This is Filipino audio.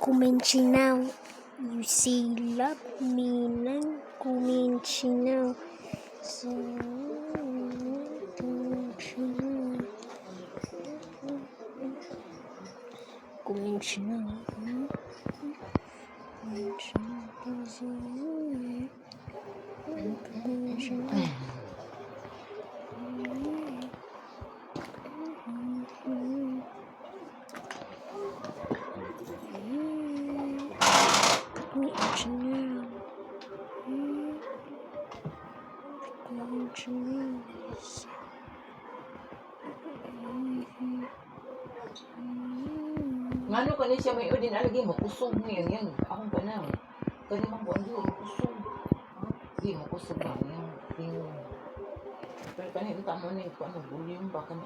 Comment now. You say love me now. Comment now. So comment now. Ngano ka ni siya may udin alagi mo kusog mo yan akong kanang kani mang buwan mo kusog di mo kusog lang yan pero kani ta mo ni ko ano volume ba kan